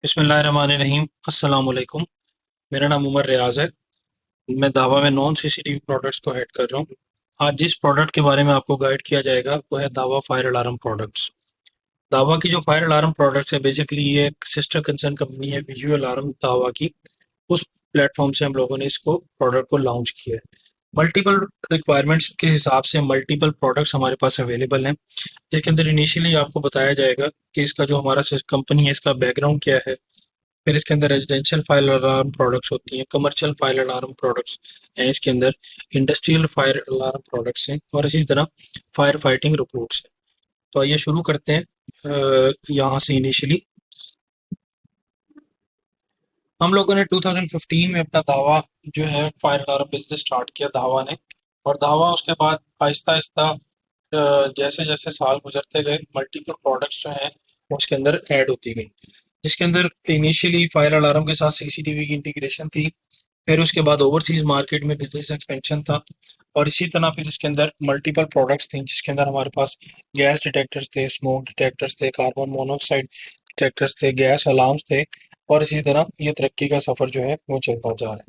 बिस्मिल्लाहिर्रहमानिर्रहीम। अस्सलाम वालेकुम। मेरा नाम उमर रियाज है। मैं दावा में नॉन सीसीटीवी प्रोडक्ट्स को हेड कर रहा हूँ। आज जिस प्रोडक्ट के बारे में आपको गाइड किया जाएगा वो है दावा फायर अलार्म प्रोडक्ट्स। दावा की जो फायर अलार्म प्रोडक्ट्स है, बेसिकली ये एक सिस्टर कंसर्न कंपनी है विजुअल अलार्म दावा की। उस प्लेटफॉर्म से हम लोगों ने इसको प्रोडक्ट को लॉन्च किया है। मल्टीपल रिक्वायरमेंट्स के हिसाब से मल्टीपल प्रोडक्ट्स हमारे पास अवेलेबल हैं, जिसके अंदर इनिशियली आपको बताया जाएगा कि इसका जो हमारा कंपनी है इसका बैकग्राउंड क्या है। फिर इसके अंदर रेजिडेंशियल फायर अलार्म प्रोडक्ट्स होती हैं, कमर्शियल फायर अलार्म प्रोडक्ट्स हैं इसके अंदर, इंडस्ट्रियल फायर अलार्म प्रोडक्ट्स हैं और इसी तरह फायर फाइटिंग रिपोर्ट्स हैं। तो आइए शुरू करते हैं यहाँ से इनिशियली। हम लोगों ने 2015 में अपना दावा जो है फायर अलार्म बिजनेस स्टार्ट किया दावा ने। और दावा उसके बाद आहिस्ता आहिस्ता जैसे जैसे साल गुजरते गए मल्टीपल प्रोडक्ट्स जो हैं वो उसके अंदर ऐड होती गई, जिसके अंदर इनिशियली फायर अलार्म के साथ सीसीटीवी की इंटीग्रेशन थी। फिर उसके बाद ओवरसीज मार्केट में बिजनेस एक्सपेंशन था। और इसी तरह फिर इसके अंदर मल्टीपल प्रोडक्ट्स थी, जिसके अंदर हमारे पास गैस डिटेक्टर्स थे, स्मोक डिटेक्टर्स थे, कार्बन मोनोऑक्साइड डिटेक्टर्स थे, गैस अलार्म्स थे। और इसी तरह ये तरक्की का सफर जो है वो चलता जा रहा है।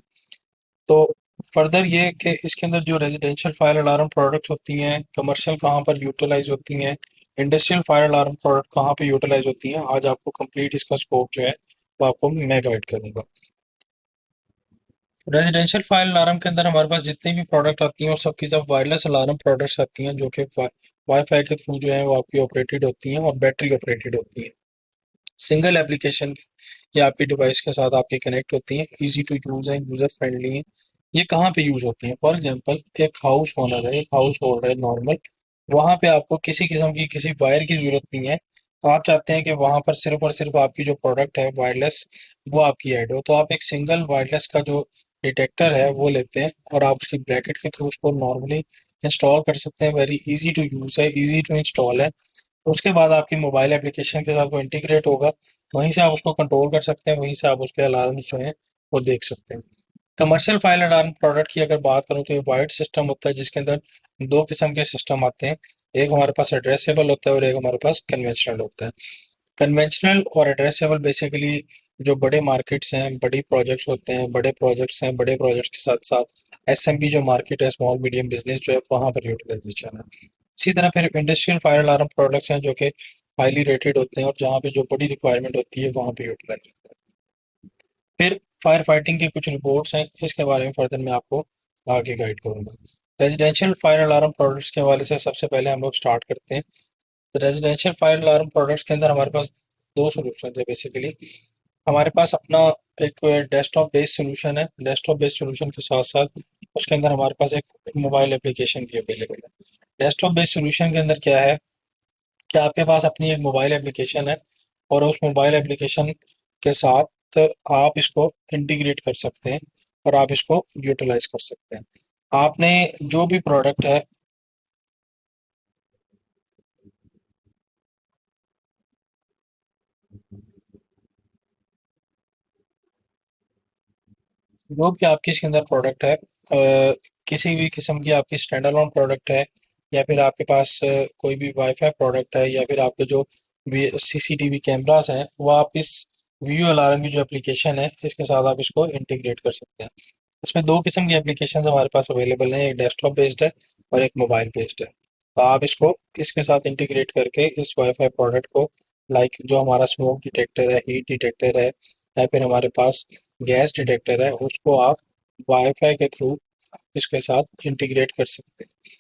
तो फर्दर ये कि इसके अंदर जो रेजिडेंशियल फायर अलार्म प्रोडक्ट्स होती हैं, कमर्शियल कहाँ पर यूटिलाइज होती हैं, इंडस्ट्रियल फायर अलार्म प्रोडक्ट कहाँ पे यूटिलाइज होती हैं, आज आपको कंप्लीट इसका स्कोप जो है वो आपको मैं गाइड करूंगा। रेजिडेंशियल फायर अलार्म के अंदर हमारे पास जितनी भी प्रोडक्ट आती हैं वो सब की सब वायरलेस अलार्म प्रोडक्ट्स आती हैं, जो कि वाईफाई के थ्रू जो है वो आपकी ऑपरेटेड होती हैं और बैटरी ऑपरेटेड होती हैं। सिंगल एप्लीकेशन ये आपकी डिवाइस के साथ आपके कनेक्ट होती हैं, इजी टू यूज है, यूजर फ्रेंडली है। ये कहाँ पे यूज होती हैं? फॉर एग्जांपल एक हाउस ओनर है, एक हाउस होल्ड है नॉर्मल, वहाँ पे आपको किसी किस्म की किसी वायर की जरूरत नहीं है। तो आप चाहते हैं कि वहाँ पर सिर्फ और सिर्फ आपकी जो प्रोडक्ट है वायरलेस वो आपकी ऐड हो, तो आप एक सिंगल वायरलेस का जो डिटेक्टर है वो लेते हैं और आप उसकी ब्रैकेट के थ्रू उसको नॉर्मली इंस्टॉल कर सकते हैं। वेरी इजी टू यूज है, इजी टू इंस्टॉल है। उसके बाद आपकी मोबाइल एप्लीकेशन के साथ वो इंटीग्रेट होगा, वहीं से आप उसको कंट्रोल कर सकते हैं, वहीं से आप उसके अलार्म्स जो हैं वो देख सकते हैं। कमर्शियल फायर अलार्म प्रोडक्ट की अगर बात करूँ तो ये वाइड सिस्टम होता है, जिसके अंदर दो किस्म के सिस्टम आते हैं। एक हमारे पास एड्रेसेबल होता है और एक हमारे पास कन्वेंशनल होता है। कन्वेंशनल और एड्रेसेबल बेसिकली जो बड़े मार्केट्स हैं, बड़ी प्रोजेक्ट्स होते हैं, बड़े प्रोजेक्ट्स हैं, बड़े प्रोजेक्ट्स के साथ साथ एसएमबी जो मार्केट है, स्मॉल मीडियम बिजनेस जो है, वहाँ पर यूटिलाइजेशन है। इसी तरह फिर इंडस्ट्रियल फायर अलार्म प्रोडक्ट्स हैं जो कि हाईली रेटेड होते हैं और जहाँ पे जो बड़ी रिक्वायरमेंट होती है वहाँ पे यूटिलाइज होता है। फिर फायर फाइटिंग की कुछ रिपोर्ट्स हैं, इसके बारे में फर्दर मैं आपको आगे गाइड करूंगा। रेजिडेंशियल फायर अलार्म प्रोडक्ट्स के हवाले से सबसे पहले हम लोग स्टार्ट करते हैं। तो रेजिडेंशियल फायर अलार्म प्रोडक्ट्स के अंदर हमारे पास दो सोल्यूशन है बेसिकली। हमारे पास अपना एक डेस्कटॉप बेस्ड सोल्यूशन है। डेस्कटॉप बेस्ड सोल्यूशन के साथ साथ उसके अंदर हमारे पास एक मोबाइल एप्लीकेशन भी अवेलेबल है। डेस्कटॉप बेस्ड सोल्यूशन के अंदर क्या है कि आपके पास अपनी एक मोबाइल एप्लीकेशन है और उस मोबाइल एप्लीकेशन के साथ आप इसको इंटीग्रेट कर सकते हैं और आप इसको यूटिलाइज कर सकते हैं। आपने जो भी प्रोडक्ट है, जो भी आपकी इसके अंदर प्रोडक्ट है, किसी भी किस्म की आपकी स्टैंड अलोन प्रोडक्ट है या फिर आपके पास कोई भी वाईफाई प्रोडक्ट है या फिर आपके जो भी सीसीटीवी कैमरास हैं, वो आप इस व्यू अलार्म की जो एप्लीकेशन है इसके साथ आप इसको इंटीग्रेट कर सकते हैं। इसमें दो किस्म की एप्लीकेशन हमारे पास अवेलेबल हैं, एक डेस्कटॉप बेस्ड है और एक मोबाइल बेस्ड है। तो आप इसको इसके साथ इंटीग्रेट करके इस वाईफाई प्रोडक्ट को, लाइक जो हमारा स्मोक डिटेक्टर है, हीट डिटेक्टर है या फिर हमारे पास गैस डिटेक्टर है, उसको आप वाईफाई के थ्रू इसके साथ इंटीग्रेट कर सकते हैं।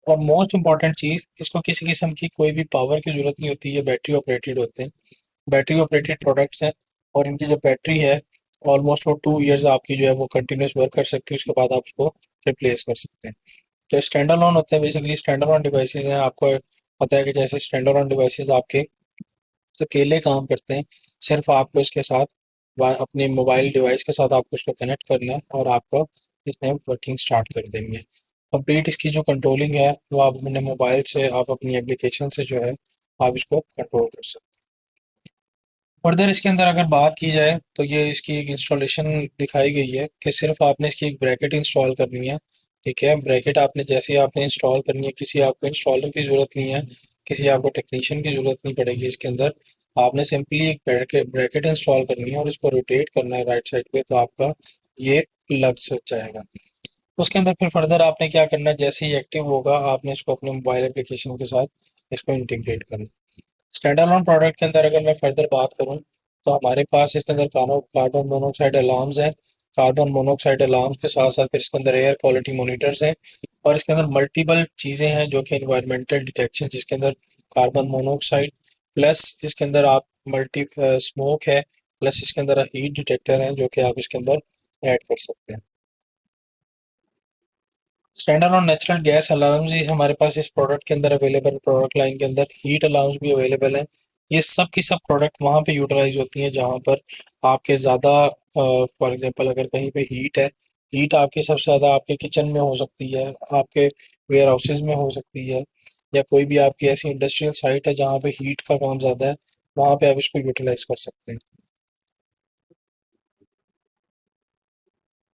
और मोस्ट इंपॉर्टेंट चीज़, इसको किसी किस्म की कोई भी पावर की जरूरत नहीं होती, ये बैटरी ऑपरेटेड होते हैं। बैटरी ऑपरेटेड प्रोडक्ट्स हैं और इनकी जो बैटरी है ऑलमोस्ट वो 2 ईयर्स आपकी जो है वो कंटिन्यूस वर्क कर सकती है, उसके बाद आप उसको रिप्लेस कर सकते हैं। जो स्टैंड अलोन होते हैं, बेसिकली स्टैंड अलोन डिवाइसेज हैं, आपको पता है कि जैसे स्टैंड अलोन डिवाइसेज आपके अकेले काम करते हैं। सिर्फ आपको इसके साथ अपने मोबाइल डिवाइस के साथ आपको इसको कनेक्ट करना है और आपको इसने वर्किंग स्टार्ट कर देनी है। कंप्लीट इसकी जो कंट्रोलिंग है वो आप अपने मोबाइल से, आप अपनी एप्लीकेशन से जो है आप इसको कंट्रोल कर सकते हैं। फर्दर इसके अंदर अगर बात की जाए तो ये इसकी एक इंस्टॉलेशन दिखाई गई है कि सिर्फ आपने इसकी एक ब्रैकेट इंस्टॉल करनी है। ठीक है, ब्रैकेट आपने जैसे ही आपने इंस्टॉल करनी है, किसी आपको इंस्टॉलर की ज़रूरत नहीं है, किसी आपको टेक्नीशियन की ज़रूरत नहीं पड़ेगी इसके अंदर। आपने सिंपली एक ब्रैकेट इंस्टॉल करनी है और इसको रोटेट करना है राइट साइड पे, तो आपका ये लग सक जाएगा। उसके अंदर फिर फर्दर आपने क्या करना है, जैसे ही एक्टिव होगा आपने इसको अपने मोबाइल एप्लीकेशन के साथ इसको इंटीग्रेट करना है। स्टैंड अलोन प्रोडक्ट के अंदर अगर मैं फर्दर बात करूं, तो हमारे पास इसके अंदर कार्बन मोनोऑक्साइड अलार्म्स हैं। कार्बन मोनोऑक्साइड अलार्म्स के साथ साथ फिर इसके अंदर एयर क्वालिटी मॉनिटर्स हैं, और इसके अंदर मल्टीपल चीज़ें हैं जो कि इन्वायरमेंटल डिटेक्शन, जिसके अंदर कार्बन मोनोऑक्साइड प्लस इसके अंदर आप मल्टी स्मोक है, प्लस इसके अंदर हीट डिटेक्टर हैं जो कि आप इसके अंदर ऐड कर सकते हैं। स्टैंडर्ड और नेचुरल गैस अलार्म्स ही हमारे पास इस प्रोडक्ट के अंदर अवेलेबल, प्रोडक्ट लाइन के अंदर हीट अलार्म्स भी अवेलेबल हैं। ये सब की सब प्रोडक्ट वहाँ पे यूटिलाइज होती हैं जहाँ पर आपके ज़्यादा, फॉर एग्जांपल अगर कहीं पे हीट है, हीट आपकी सबसे ज़्यादा आपके किचन में हो सकती है, आपके वेयर हाउसेज में हो सकती है, या कोई भी आपकी ऐसी इंडस्ट्रियल साइट है जहाँ पे हीट का काम ज़्यादा है, वहाँ पे आप इसको यूटिलाइज कर सकते हैं।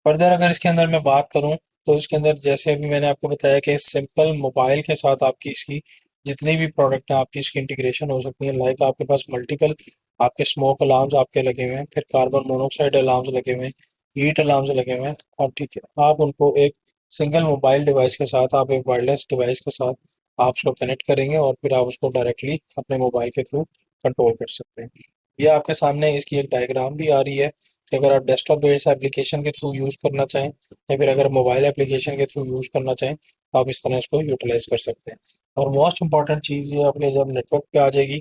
फर्दर अगर इसके अंदर मैं बात करूं, तो इसके अंदर जैसे अभी मैंने आपको बताया कि सिंपल मोबाइल के साथ आपकी इसकी जितनी भी प्रोडक्ट हैं आपकी इसकी इंटीग्रेशन हो सकती है। लाइक आपके पास मल्टीपल आपके स्मोक अलार्म्स आपके लगे हुए हैं, फिर कार्बन मोनोऑक्साइड अलार्म्स लगे हुए हैं, हीट अलार्म्स लगे हुए हैं, और ठीक है आप उनको एक सिंगल मोबाइल डिवाइस के साथ, आप एक वायरलेस डिवाइस के साथ आप उसको कनेक्ट करेंगे और फिर आप उसको डायरेक्टली अपने मोबाइल के थ्रू कंट्रोल कर सकते हैं। ये आपके सामने इसकी एक डायग्राम भी आ रही है कि अगर आप डेस्कटॉप बेस्ड एप्लीकेशन के थ्रू यूज़ करना चाहें, या फिर अगर मोबाइल एप्लीकेशन के थ्रू यूज़ करना चाहें, तो आप इस तरह इसको यूटिलाइज कर सकते हैं। और मोस्ट इंपॉर्टेंट चीज़ ये आपके जब नेटवर्क पे आ जाएगी,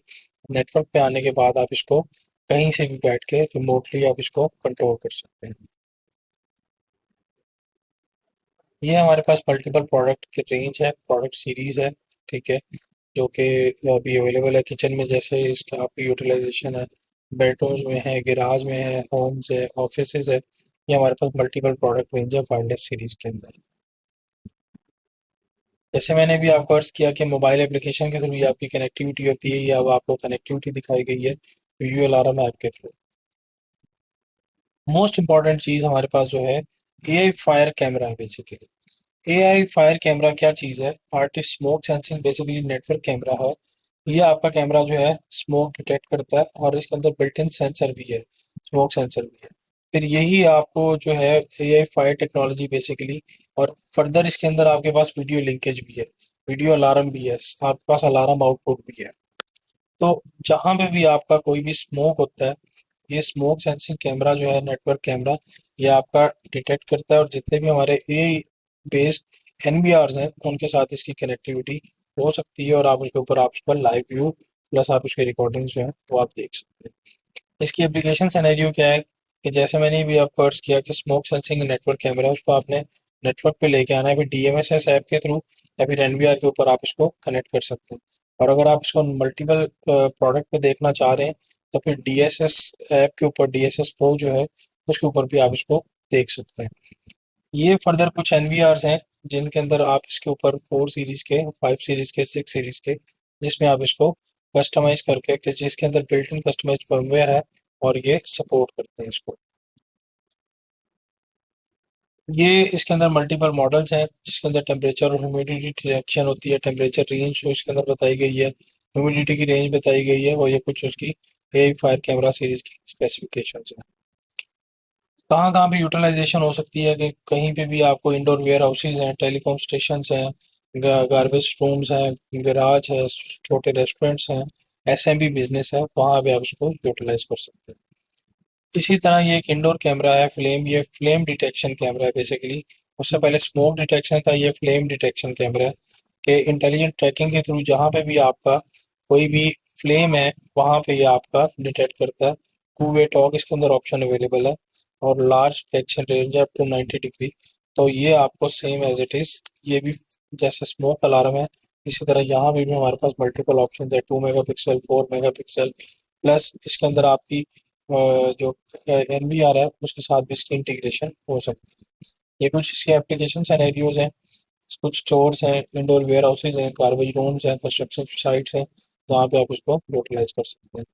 नेटवर्क पे आने के बाद आप इसको कहीं से भी बैठ के रिमोटली आप इसको कंट्रोल कर सकते हैं। ये हमारे पास मल्टीपल प्रोडक्ट की रेंज है, प्रोडक्ट सीरीज है, ठीक है, जो कि अभी अवेलेबल है किचन में, जैसे इसका आपकी यूटिलाइजेशन है, बेडरूम्स में है, गैराज में है, होम्स है, ऑफिसेज है। ये हमारे पास मल्टीपल प्रोडक्ट रेंज है वायरलेस सीरीज के अंदर। जैसे मैंने भी आपको अर्ज किया कि मोबाइल एप्लीकेशन के थ्रू ये आपकी कनेक्टिविटी होती है, या अब आपको कनेक्टिविटी दिखाई गई है वीडियो अलार्म ऐप के थ्रू। मोस्ट इंपॉर्टेंट चीज़ हमारे पास जो है, एआई फायर कैमरा है बेसिकली। एआई फायर कैमरा क्या चीज़ है? Artist smoke sensing basically network camera है। ये आपका कैमरा जो है स्मोक डिटेक्ट करता है, और इसके अंदर बिल्ट इन सेंसर भी है, स्मोक सेंसर भी है। फिर यही आपको जो है एआई फायर टेक्नोलॉजी बेसिकली, और फर्दर इसके अंदर आपके पास वीडियो लिंकेज भी है, वीडियो अलार्म भी है, आपके पास अलार्म आउटपुट भी है। तो जहाँ पे भी आपका कोई भी स्मोक होता है, ये स्मोक सेंसिंग कैमरा जो है नेटवर्क कैमरा, ये आपका डिटेक्ट करता है, और जितने भी हमारे ए बेस्ड एनवीआरस हैं उनके साथ इसकी कनेक्टिविटी हो सकती है, और आप उसके ऊपर आप उसका लाइव व्यू प्लस आप उसके रिकॉर्डिंग्स जो हैं वो आप देख सकते हैं। इसकी एप्लीकेशन सिनेरियो क्या है कि जैसे मैंने भी आपको अर्ज किया कि स्मोक सेंसिंग नेटवर्क कैमरा है, उसको आपने नेटवर्क पे लेके आना है, फिर डीएमएसएस ऐप के थ्रू या फिर एनवीआर के ऊपर आप इसको कनेक्ट कर सकते हैं। और अगर आप इसको मल्टीपल प्रोडक्ट पे देखना चाह रहे हैं, तो फिर डीएसएस ऐप के ऊपर डीएसएस प्रो जो है उसके ऊपर भी आप इसको देख सकते हैं। ये फर्दर कुछ एनवीआरस हैं जिनके अंदर आप इसके ऊपर 4 सीरीज के, 5 सीरीज के, 6 सीरीज के, जिसमें आप इसको कस्टमाइज करके कि जिसके अंदर बिल्ट इन कस्टमाइज फर्मवेयर है, और ये सपोर्ट करते हैं इसको। ये इसके अंदर मल्टीपल मॉडल्स हैं जिसके अंदर टेम्परेचर और ह्यूमिडिटी डिटेक्शन होती है, टेम्परेचर रेंज जो इसके अंदर बताई गई है, ह्यूमिडिटी की रेंज बताई गई है, और ये कुछ उसकी ए फायर कैमरा सीरीज की स्पेसिफिकेशंस हैं। कहाँ कहाँ पे यूटिलाइजेशन हो सकती है कि कहीं पे भी आपको इंडोर वेयर हाउसेज हैं, टेलीकॉम स्टेशंस हैं, गार्बेज रूम्स हैं, गैराज है, छोटे रेस्टोरेंट्स हैं, एसएमबी बिजनेस है, वहाँ पे आप इसको यूटिलाइज कर सकते हैं। इसी तरह ये एक इंडोर कैमरा है फ्लेम, ये फ्लेम डिटेक्शन कैमरा है बेसिकली। उससे पहले स्मोक डिटेक्शन था, ये फ्लेम डिटेक्शन कैमरा है कि इंटेलिजेंट ट्रैकिंग के थ्रू जहाँ पे भी आपका कोई भी फ्लेम है वहाँ पे ये आपका डिटेक्ट करता है। टू वे टॉक इसके अंदर ऑप्शन अवेलेबल है, और लार्ज डिटेक्शन रेंज है अप टू 90 डिग्री। तो ये आपको सेम एज इट इज़, ये भी जैसे स्मोक अलार्म है इसी तरह यहाँ पे भी हमारे पास मल्टीपल ऑप्शन है, 2 मेगापिक्सल, 4 मेगापिक्सल, प्लस इसके अंदर आपकी जो एनवीआर है उसके साथ भी इसकी इंटीग्रेशन हो सकती है। ये कुछ इसके एप्लीकेशन सिनेरियोज हैं, कुछ स्टोर्स हैं, इंडोर वेयर हाउसेज हैं, गार्बेज रूम्स हैं, कंस्ट्रक्शन साइट्स हैं, जहाँ पे आप इसको यूटिलाइज कर सकते हैं।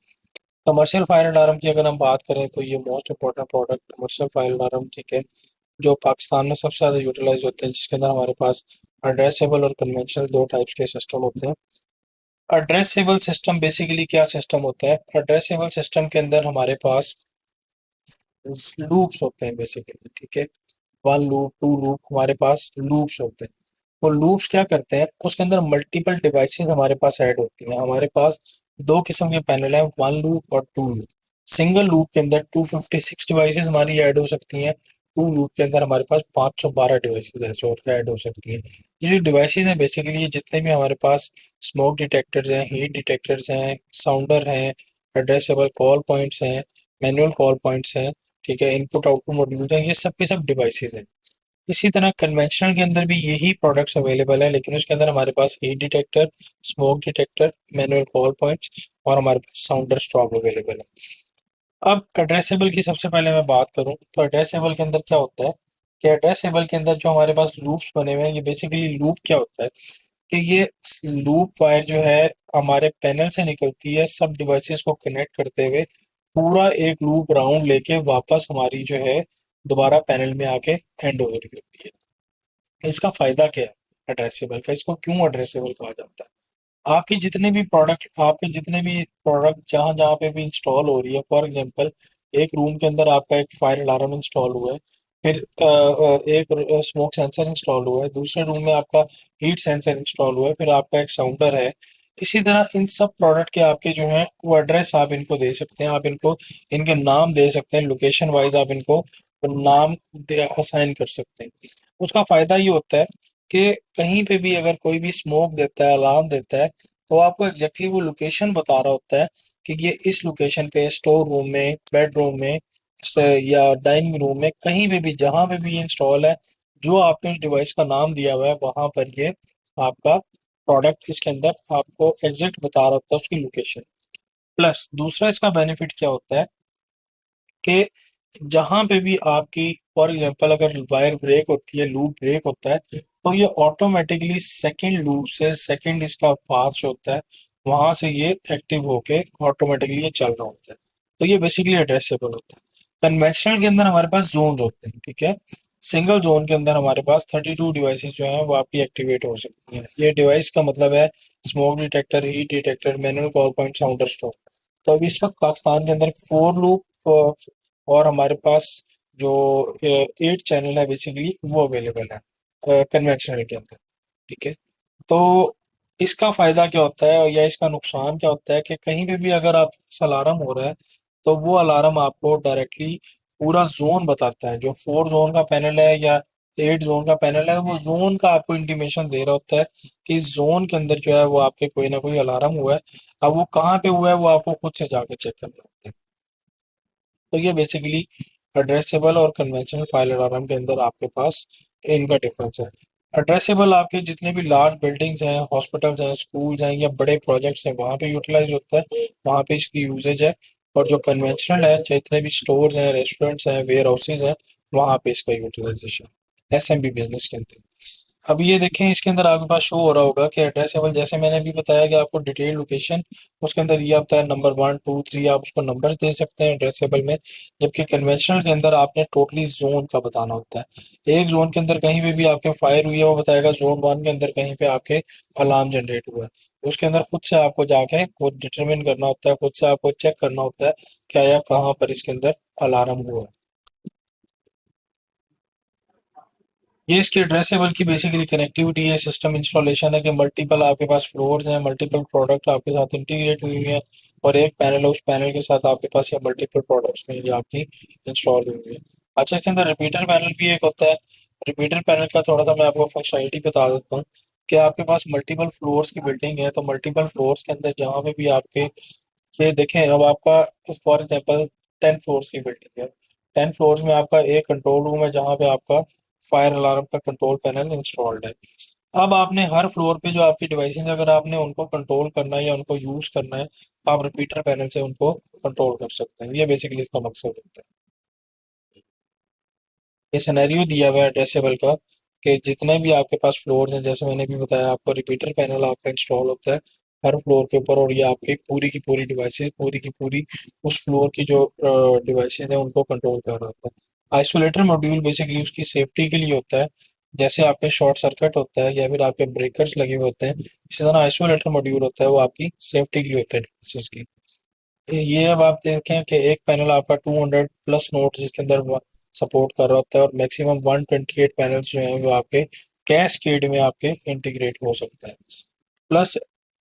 कमर्शियल फायर अलार्म की अगर हम बात करें, तो ये most important product commercial fire alarm, ठीक है, जो पाकिस्तान में सबसे ज़्यादा यूटिलाइज होते हैं, जिसके अंदर हमारे पास एड्रेसेबल और कन्वेंशनल दो टाइप्स के सिस्टम होते हैं। एड्रेसेबल सिस्टम बेसिकली क्या सिस्टम होता है? एड्रेसेबल सिस्टम के अंदर हमारे पास लूप्स होते हैं बेसिकली, ठीक है। वन लूप, टू लूप, हमारे पास लूप्स होते हैं। वो लूप्स क्या करते हैं, उसके अंदर मल्टीपल डिवाइसेस हमारे पास ऐड होती हैं। हमारे पास दो किस्म के पैनल हैं, वन लूप और टू लूप। सिंगल लूप के अंदर 256 डिवाइसेस हमारी ऐड हो सकती हैं। टू लूप के अंदर हमारे पास 512 डिवाइसेस ऐसे और ऐड हो सकती हैं। ये जो डिवाइसेस हैं बेसिकली, ये जितने भी हमारे पास स्मोक डिटेक्टर्स हैं, हीट डिटेक्टर्स हैं, साउंडर हैं, एड्रेसेबल कॉल पॉइंट्स हैं, मैनुअल कॉल पॉइंट्स हैं, ठीक है, इनपुट आउटपुट मॉड्यूल हैं, ये सब के सब डिवाइसेस हैं। इसी तरह कन्वेंशनल के अंदर भी यही प्रोडक्ट्स अवेलेबल है, लेकिन उसके अंदर हमारे पास heat detector, smoke detector, manual call points और हमारे पास साउंडर स्टॉक अवेलेबल है। अब एड्रेसेबल की सबसे पहले मैं बात करूं तो एड्रेसेबल के अंदर क्या होता है कि एड्रेसेबल के अंदर जो हमारे पास लूप्स बने हुए हैं, ये बेसिकली लूप क्या होता है कि ये लूप वायर जो है हमारे पैनल से निकलती है, सब डिवाइसेस को कनेक्ट करते हुए पूरा एक लूप राउंड लेके वापस हमारी जो है दोबारा पैनल में आके एंड हो रही होती है। इसका फायदा क्या है एड्रेसेबल का, इसको क्यों एड्रेसेबल कहा जाता है? आपके जितने भी प्रोडक्ट जहां जहां पे भी इंस्टॉल हो रही है, फॉर एग्जांपल एक रूम के अंदर आपका एक फायर अलार्म इंस्टॉल हुआ है, फिर एक स्मोक सेंसर इंस्टॉल हुआ है, दूसरे रूम में आपका हीट सेंसर इंस्टॉल हुआ है, फिर आपका एक साउंडर है। इसी तरह इन सब प्रोडक्ट के आपके जो हैं वो एड्रेस आप इनको दे सकते हैं, आप इनको इनके नाम दे सकते हैं, लोकेशन वाइज आप इनको नाम असाइन कर सकते हैं। उसका फायदा ये होता है कि कहीं पे भी अगर कोई भी स्मोक देता है, अलार्म देता है, तो आपको एग्जैक्टली वो लोकेशन बता रहा होता है कि ये इस लोकेशन पे स्टोर रूम में, बेडरूम में, या डाइनिंग रूम में, कहीं पे भी जहां पे भी ये इंस्टॉल है, जो आपने उस डिवाइस का नाम दिया हुआ है वहां पर ये आपका प्रोडक्ट इसके अंदर आपको एग्जैक्ट बता रहा होता है उसकी लोकेशन। प्लस दूसरा इसका बेनिफिट क्या होता है कि जहां पे भी आपकी फॉर एग्जांपल अगर वायर ब्रेक होती है, लूप ब्रेक होता है, तो ये ऑटोमेटिकली सेकंड लूप से सेकंड इसका पास होता है, वहां से ये एक्टिव होके ऑटोमेटिकली ये चल रहा होता है। तो ये बेसिकली एड्रेसेबल होता है। कन्वेंशनल के अंदर हमारे पास जोन होते हैं, ठीक है। सिंगल जोन के अंदर हमारे पास 32 डिवाइसेस जो हैं वो आपकी एक्टिवेट हो सकती हैं। ये डिवाइस का मतलब है smoke detector, heat detector, manual call point, साउंडर stop. तो अभी इस वक्त पाकिस्तान के अंदर 4 लूप और हमारे पास जो 8 चैनल है बेसिकली वो अवेलेबल है कन्वेंशनल के अंदर, ठीक है। तो इसका फायदा क्या होता है या इसका नुकसान क्या होता है कि कहीं पे भी अगर आप अलार्म हो रहा है, तो वो अलार्म आपको डायरेक्टली पूरा जोन बताता है। जो 4 जोन का पैनल है या 8 जोन का पैनल है, वो जोन का आपको इंटीमेशन दे रहा होता है कि इस जोन के अंदर जो है वो आपके कोई ना कोई अलार्म हुआ है। अब वो कहाँ पे हुआ है वो आपको खुद से जाके चेक करना होता है। तो ये बेसिकली एड्रेसेबल और कन्वेंशनल फाइल अलार्म के अंदर आपके पास इनका डिफरेंस है। एड्रेसेबल आपके जितने भी लार्ज बिल्डिंग्स हैं, हॉस्पिटल्स हैं, स्कूल्स हैं या बड़े प्रोजेक्ट्स हैं, वहाँ पे यूटिलाइज होता है, वहाँ पे इसकी यूजेज है। और जो कन्वेंशनल है, जितने भी स्टोर्स हैं, रेस्टोरेंट्स हैं, वेयर हाउसेज हैं, वहाँ पे इसका यूटिलाइजेशन एसएमबी बिजनेस के अंदर। अब ये देखें, इसके अंदर आपके पास शो हो रहा होगा कि एड्रेसेबल, जैसे मैंने अभी बताया कि आपको डिटेल लोकेशन, उसके अंदर ये आता है नंबर 1 2 3, आप उसको नंबर्स दे सकते हैं एड्रेसेबल में। जबकि कन्वेंशनल के अंदर आपने टोटली जोन का बताना होता है। एक जोन के अंदर कहीं पे भी आपके फायर हुई है वो बताएगा, जोन 1 के अंदर कहीं पे आपके अलार्म जनरेट हुआ है। उसके अंदर खुद से आपको जाके वो डिटरमिन करना होता है, खुद से आपको चेक करना होता है क्या या कहाँ पर इसके अंदर अलार्म हुआ है। ये इसकी एड्रेसेबल की बेसिकली कनेक्टिविटी है, सिस्टम इंस्टॉलेशन है कि मल्टीपल आपके पास फ्लोर्स हैं, मल्टीपल प्रोडक्ट आपके साथ इंटीग्रेट हुई हुई हैं, और एक पैनल है, उस पैनल के साथ आपके पास ये मल्टीपल प्रोडक्ट्स हैं जो आपकी इंस्टॉल हुई हुई है। अच्छा, इसके अंदर रिपीटर पैनल भी एक होता है। रिपीटर पैनल का थोड़ा सा मैं आपको फंक्शनलिटी बता देता हूँ कि आपके पास मल्टीपल फ्लोर्स की बिल्डिंग है, तो मल्टीपल फ्लोर्स के अंदर जहाँ पे भी आपके, ये देखें, अब आपका फॉर एग्जांपल 10 फ्लोर्स की बिल्डिंग है। 10 फ्लोर्स में आपका एक कंट्रोल रूम है जहाँ पे आपका फायर अलार्म का कंट्रोल पैनल इंस्टॉल्ड है। अब आपने हर फ्लोर पे जो आपकी डिवाइसेस, अगर आपने उनको कंट्रोल करना है या उनको यूज करना है, तो आप रिपीटर पैनल से उनको कंट्रोल कर सकते हैं। ये बेसिकली इसका मकसद होता है। ये सिनेरियो दिया हुआ है एड्रेसेबल का कि जितने भी आपके पास फ्लोर्स हैं, जैसे मैंने भी बताया आपको, रिपीटर पैनल आपका इंस्टॉल होता है हर फ्लोर के ऊपर, और ये आपकी पूरी की पूरी डिवाइसेस, पूरी की पूरी उस फ्लोर की जो डिवाइसेस हैं उनको कंट्रोल कर रहा होता है। आइसोलेटर मॉड्यूल बेसिकली उसकी सेफ्टी के लिए होता है जैसे आपके शॉर्ट सर्किट होता है या फिर आपके ब्रेकर्स लगे हुए होते हैं, इसी तरह आइसोलेटर मॉड्यूल होता है, वो आपकी सेफ्टी के लिए होता है डिवाइसेस की। ये अब आप देखें कि एक पैनल आपका 200 प्लस नोड जिसके अंदर सपोर्ट कर रहा होता है, और मैक्सिमम 128 पैनल्स जो हैं वो आपके कैस्केड में आपके इंटीग्रेट हो सकता है। प्लस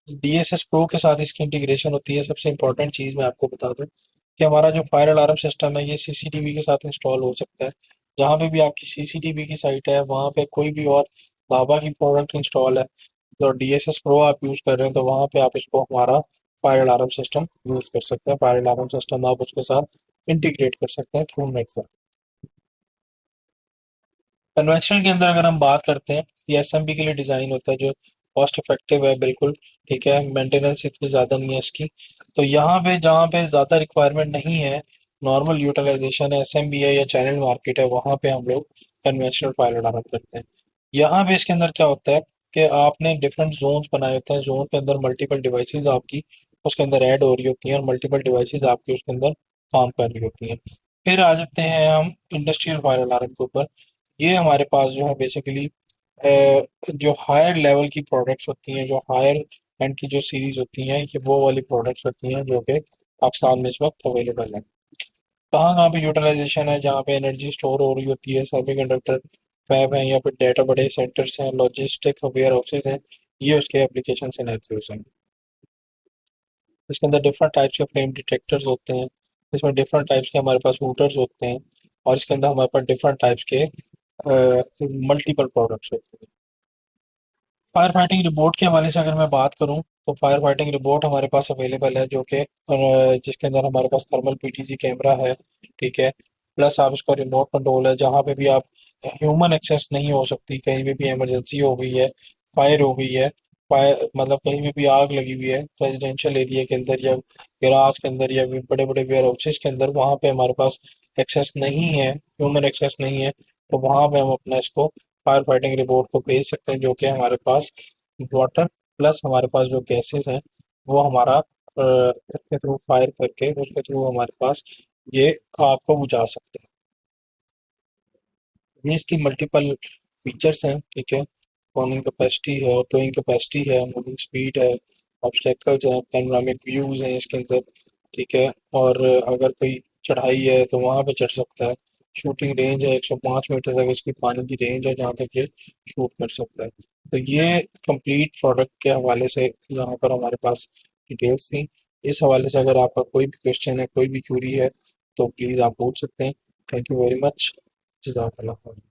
डीएसएस प्रो के साथ इसकी इंटीग्रेशन होती है। सबसे इंपॉर्टेंट चीज़ मैं आपको बता दूं कि हमारा जो फायर अलार्म सिस्टम है ये सीसीटीवी के साथ इंस्टॉल हो सकता है। जहाँ पे भी आपकी सीसीटीवी की साइट है वहाँ पे कोई भी और बाबा की प्रोडक्ट इंस्टॉल है, तो डीएसएस प्रो आप यूज़ कर रहे हैं, तो वहाँ पे आप इसको हमारा फायर अलार्म सिस्टम यूज़ कर सकते हैं। फायर अलार्म सिस्टम आप उसके साथ इंटीग्रेट कर सकते हैं थ्रू नेटवर्क। कन्वेंशनल के अंदर अगर हम बात करते हैं, ये एसएमबी के लिए डिज़ाइन होता है जो कॉस्ट इफेक्टिव है बिल्कुल, ठीक है, मेंटेनेंस इतनी ज़्यादा नहीं है इसकी। तो यहाँ पे जहाँ पे ज़्यादा रिक्वायरमेंट नहीं है, नॉर्मल यूटिलाइजेशन है, एसएमबी है या चैनल मार्केट है, वहाँ पे हम लोग कन्वेंशनल फायर अलार्म करते हैं। यहाँ पे इसके अंदर क्या होता है कि आपने डिफरेंट जोन्स बनाए होते हैं, जोन के अंदर मल्टीपल डिवाइसेस आपकी उसके अंदर ऐड हो रही होती हैं, और मल्टीपल डिवाइसेस आपकी उसके अंदर काम कर रही होती हैं। फिर आ जाते हैं हम इंडस्ट्रियल फायर अलार्म के ऊपर। ये हमारे पास जो है बेसिकली जो हायर लेवल की प्रोडक्ट्स होती हैं, जो हायर एंड की जो सीरीज होती हैं, ये वो वाली प्रोडक्ट्स होती हैं जो कि पाकिस्तान में इस वक्त अवेलेबल है। कहाँ कहाँ पे यूटिलाइजेशन है, जहाँ पे एनर्जी स्टोर हो रही होती है, सेमीकंडक्टर फैब है या फिर डेटा बड़े सेंटर्स हैं, लॉजिस्टिक वेयर हाउसेज हैं, ये उसके एप्लीकेशन सिनेरियोज हैं। इसके अंदर डिफरेंट टाइप्स के फ्लेम डिटेक्टर्स होते हैं, इसमें डिफरेंट टाइप्स के हमारे पास रूटर्स होते हैं, और इसके अंदर हमारे पास डिफरेंट टाइप्स के मल्टीपल प्रोडक्ट्स होते हैं। फायर फाइटिंग रिपोर्ट के हवाले से अगर मैं बात करूं, तो फायर फाइटिंग रिपोर्ट हमारे पास अवेलेबल है जो कि जिसके अंदर हमारे पास थर्मल पीटीजी कैमरा है, ठीक है। प्लस आप इसका रिमोट कंट्रोल है, जहां पे भी आप ह्यूमन एक्सेस नहीं हो सकती, कहीं भी इमरजेंसी हो गई है, फायर हो गई है, फायर मतलब कहीं भी आग लगी हुई है रेजिडेंशियल एरिया के अंदर या गैराज के अंदर या बड़े बड़े वेयर हाउसेज के अंदर, वहां पे हमारे पास एक्सेस नहीं है, ह्यूमन एक्सेस नहीं है, तो वहां पे हम अपना इसको फायर फाइटिंग रिपोर्ट को भेज सकते हैं, जो कि हमारे पास वाटर प्लस हमारे पास जो गैसेस हैं वो हमारा इसके थ्रू फायर करके उसके थ्रू हमारे पास ये आपको बुझा सकते हैं। ये इसकी मल्टीपल फीचर्स हैं, ठीक है। फॉर्मिंग कैपेसिटी है, टोइंग कैपेसिटी है, मूविंग स्पीड है, ऑब्स्टेकल्स हैं, पैनोरामिक व्यूज हैं इसके अंदर, ठीक है। और अगर कोई चढ़ाई है तो वहां पे चढ़ सकता है। शूटिंग रेंज है 105 मीटर तक इसकी पानी की रेंज है जहाँ तक ये शूट कर सकता है। तो ये कंप्लीट प्रोडक्ट के हवाले से यहाँ पर हमारे पास डिटेल्स थी। इस हवाले से अगर आपका कोई भी क्वेश्चन है, कोई भी क्यूरी है, तो प्लीज़ आप पूछ सकते हैं। Thank you very much. जज़ाकल्लाह।